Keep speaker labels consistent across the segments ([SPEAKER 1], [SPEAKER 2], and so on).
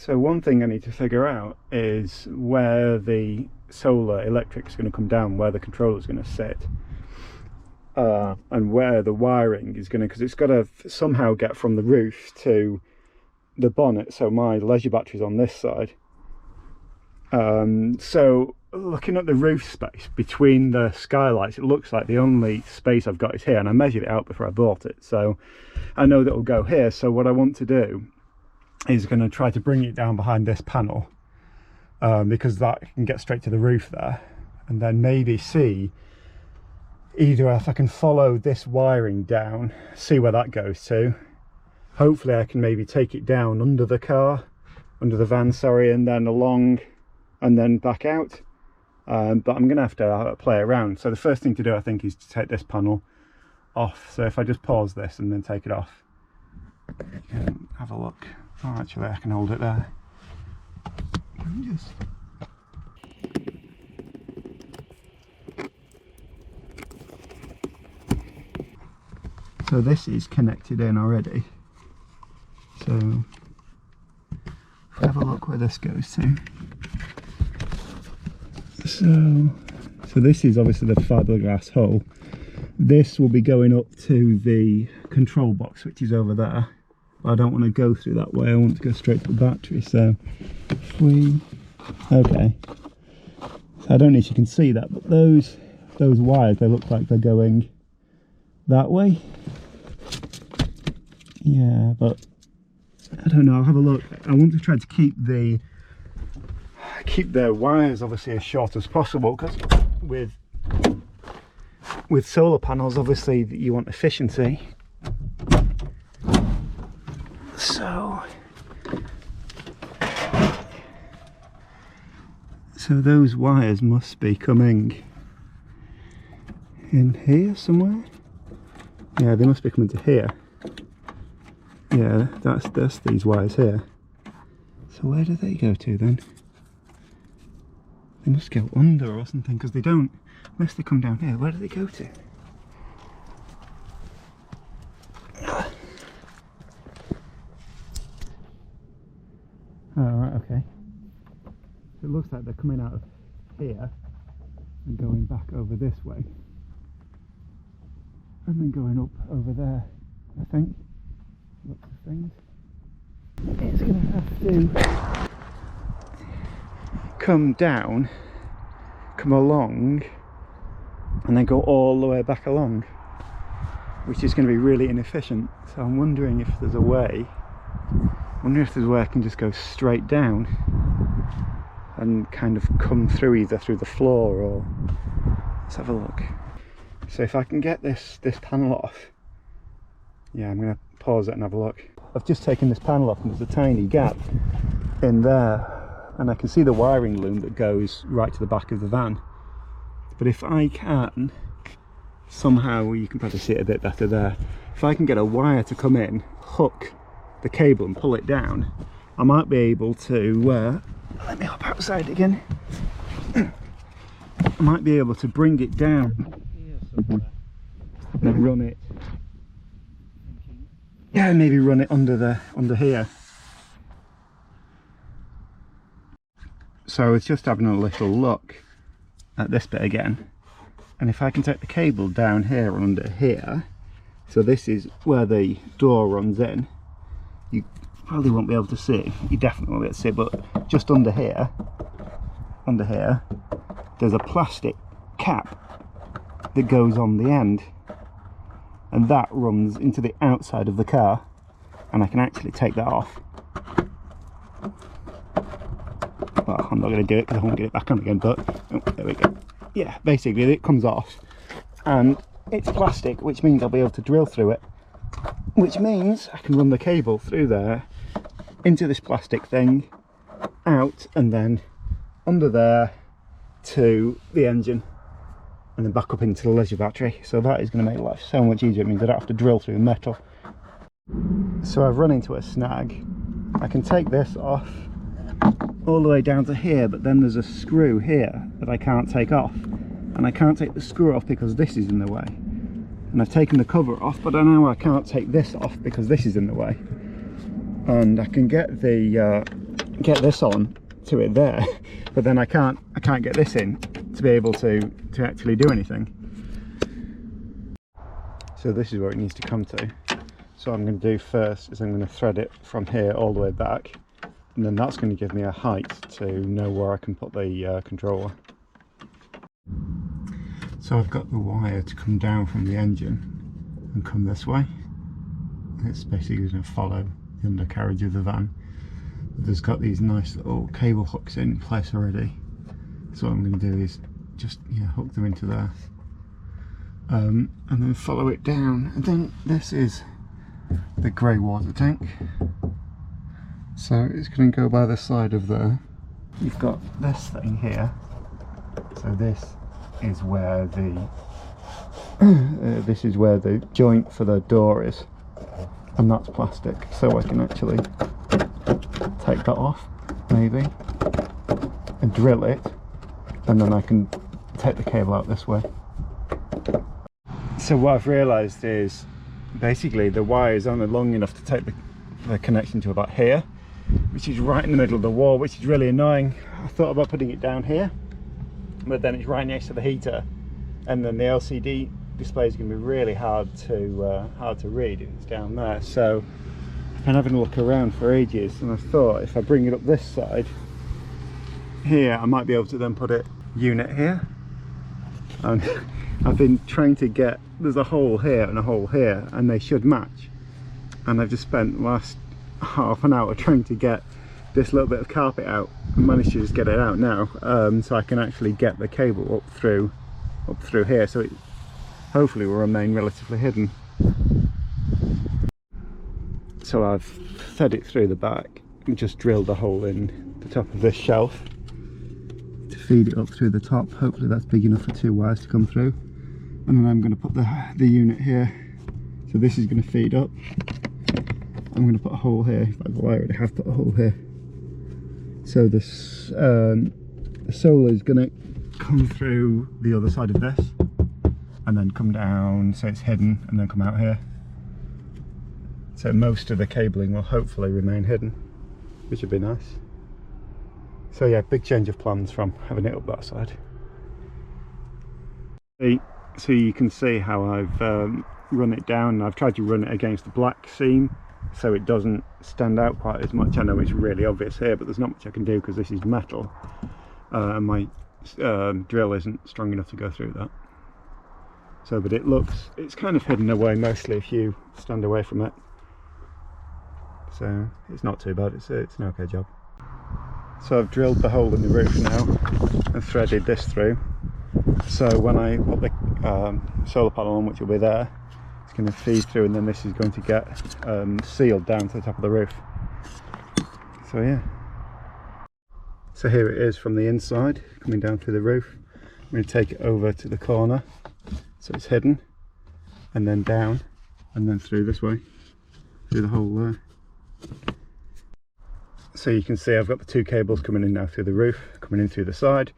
[SPEAKER 1] So one thing I need to figure out is where the solar electric is going to come down, where the controller is going to sit, and where the wiring is going to, because it's got to somehow get from the roof to the bonnet. So my leisure battery's on this side. So looking at the roof space between the skylights, it looks like the only space I've got is here, and I measured it out before I bought it, so I know that it'll go here. So what I want to do is going to try to bring it down behind this panel, because that can get straight to the roof there, and then maybe see either if I can follow this wiring down, see where that goes to. Hopefully I can maybe take it down under the car, under the van, sorry, and then along and then back out. But I'm gonna have to play around. So the first thing to do, I think, is to take this panel off. So if I just pause this and then take it off, you can have a look. Oh, actually I can hold it there. So this is connected in already. So have a look where this goes to. So this is obviously the fiberglass hole. This will be going up to the control box, which is over there. But I don't want to go through that way. I want to go straight to the battery. So if we, okay. So I don't know if you can see that, but those wires, they look like they're going that way. Yeah, but I don't know. I'll have a look. I want to try to keep the wires obviously as short as possible, because with solar panels, obviously, you want efficiency. So those wires must be coming in here somewhere. Yeah, they must be coming to here. Yeah, that's these wires here. So where do they go to then? They must go under or something, because they don't, unless they come down here. Where do they go to? Oh, right, okay. So it looks like they're coming out of here and going back over this way, and then going up over there, I think. Lots of things. It's going to have to come down, come along, and then go all the way back along, which is going to be really inefficient. So I'm wondering if there's a way. I wonder if there's a way I can just go straight down and kind of come through either through the floor or... Let's have a look. So if I can get this panel off, yeah, I'm going to pause it and have a look. I've just taken this panel off, and there's a tiny gap in there, and I can see the wiring loom that goes right to the back of the van. But if I can somehow, you can probably see it a bit better there, if I can get a wire to come in, hook the cable and pull it down, I might be able to let me hop outside again. I might be able to bring it down here somewhere and then run it, yeah, maybe run it under here. So I was just having a little look at this bit again, and if I can take the cable down here and under here, so this is where the door runs in. You probably won't be able to see, you definitely won't be able to see, but just under here, there's a plastic cap that goes on the end, and that runs into the outside of the car, and I can actually take that off. Well, I'm not going to do it because I won't get it back on again, but oh, there we go. Yeah, basically it comes off, and it's plastic, which means I'll be able to drill through it, which means I can run the cable through there into this plastic thing, out, and then under there to the engine, and then back up into the leisure battery. So that is going to make life so much easier. It means I don't have to drill through metal. So I've run into a snag. I can take this off all the way down to here, but then there's a screw here that I can't take off, and I can't take the screw off because this is in the way. And I've taken the cover off, but now I can't take this off because this is in the way. And I can get the get this on to it there, but then I can't get this in to be able to actually do anything. So this is where it needs to come to. So what I'm going to do first is I'm going to thread it from here all the way back, and then that's going to give me a height to know where I can put the controller. So I've got the wire to come down from the engine and come this way. It's basically going to follow the undercarriage of the van. But there's got these nice little cable hooks in place already. So what I'm going to do is just hook them into there, and then follow it down. And then this is the grey water tank. So it's going to go by the side of there. You've got this thing here. So this is where the joint for the door is, and that's plastic. So I can actually take that off, maybe, and drill it, and then I can take the cable out this way. So what I've realised is basically the wire is only long enough to take the connection to about here, which is right in the middle of the wall, which is really annoying. I thought about putting it down here, but then it's right next to the heater, and then the LCD display is going to be really hard to read if it's down there. So I've been having a look around for ages, and I thought if I bring it up this side here, I might be able to then put a unit here. And I've been trying to get, there's a hole here and a hole here, and they should match, and I've just spent the last half an hour trying to get this little bit of carpet out. I managed to just get it out now, so I can actually get the cable up through here, so it hopefully will remain relatively hidden. So I've fed it through the back and just drilled a hole in the top of this shelf to feed it up through the top. Hopefully that's big enough for 2 wires to come through, and then I'm going to put the unit here. So this is going to feed up. I'm going to put a hole here. In fact, I already have put a hole here. So this the solar is going to come through the other side of this, and then come down so it's hidden, and then come out here. So most of the cabling will hopefully remain hidden, which would be nice. So yeah, big change of plans from having it up that side. So you can see how I've run it down. I've tried to run it against the black seam so it doesn't stand out quite as much. I know it's really obvious here, but there's not much I can do because this is metal, and my drill isn't strong enough to go through that. So, but it's kind of hidden away mostly if you stand away from it. So it's not too bad, it's an okay job. So I've drilled the hole in the roof now and threaded this through. So when I put the solar panel on, which will be there, it's going to feed through, and then this is going to get sealed down to the top of the roof. So yeah. So here it is from the inside, coming down through the roof. I'm going to take it over to the corner so it's hidden, and then down, and then through this way, through the hole there. So you can see I've got the 2 cables coming in now through the roof, coming in through the side,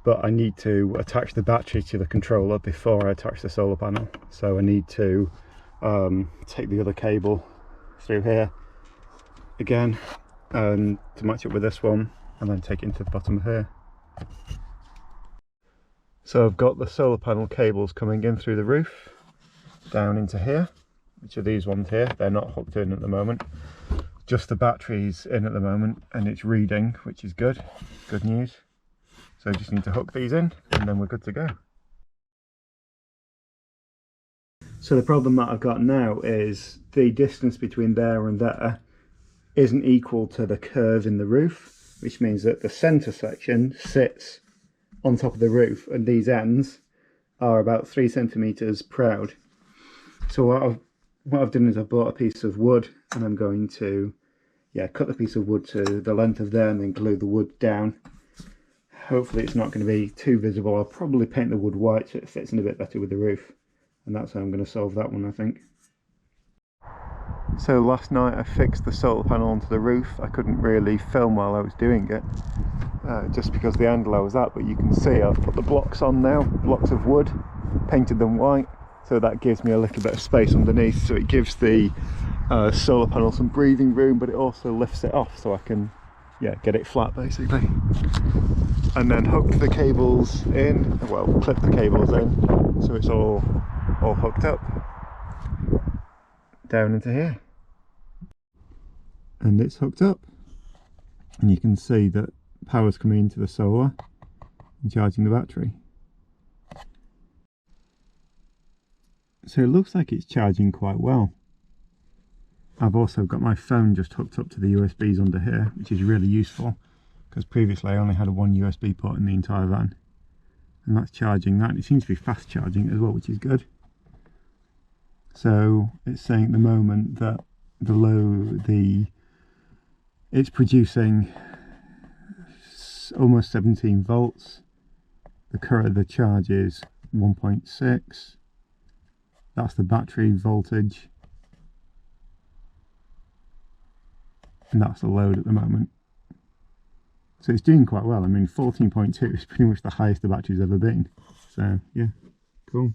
[SPEAKER 1] but I need to attach the battery to the controller before I attach the solar panel. So I need to take the other cable through here again, to match up with this one, and then take it into the bottom of here. So I've got the solar panel cables coming in through the roof down into here, which are these ones here. They're not hooked in at the moment, just the battery's in at the moment, and it's reading, which is good news. So I just need to hook these in, and then we're good to go. So the problem that I've got now is the distance between there and there isn't equal to the curve in the roof, which means that the centre section sits on top of the roof, and these ends are about 3 centimetres proud. So what I've done is I've bought a piece of wood, and I'm going to cut the piece of wood to the length of there, and then glue the wood down. Hopefully it's not going to be too visible. I'll probably paint the wood white so it fits in a bit better with the roof, and that's how I'm going to solve that one, I think. So last night I fixed the solar panel onto the roof. I couldn't really film while I was doing it, just because the angle I was at, but you can see I've put the blocks on now, blocks of wood, painted them white, so that gives me a little bit of space underneath, so it gives the solar panel some breathing room, but it also lifts it off so I can yeah, get it flat basically. And then hooked the cables in, well, clipped the cables in, so it's all hooked up down into here. And it's hooked up. And you can see that power's coming into the solar and charging the battery. So it looks like it's charging quite well. I've also got my phone just hooked up to the USBs under here, which is really useful, because previously I only had one USB port in the entire van. And that's charging that. It seems to be fast charging as well, which is good. So it's saying at the moment that it's producing almost 17 volts. The current of the charge is 1.6. That's the battery voltage. And that's the load at the moment. So it's doing quite well. I mean, 14.2 is pretty much the highest the battery's ever been. So yeah, cool.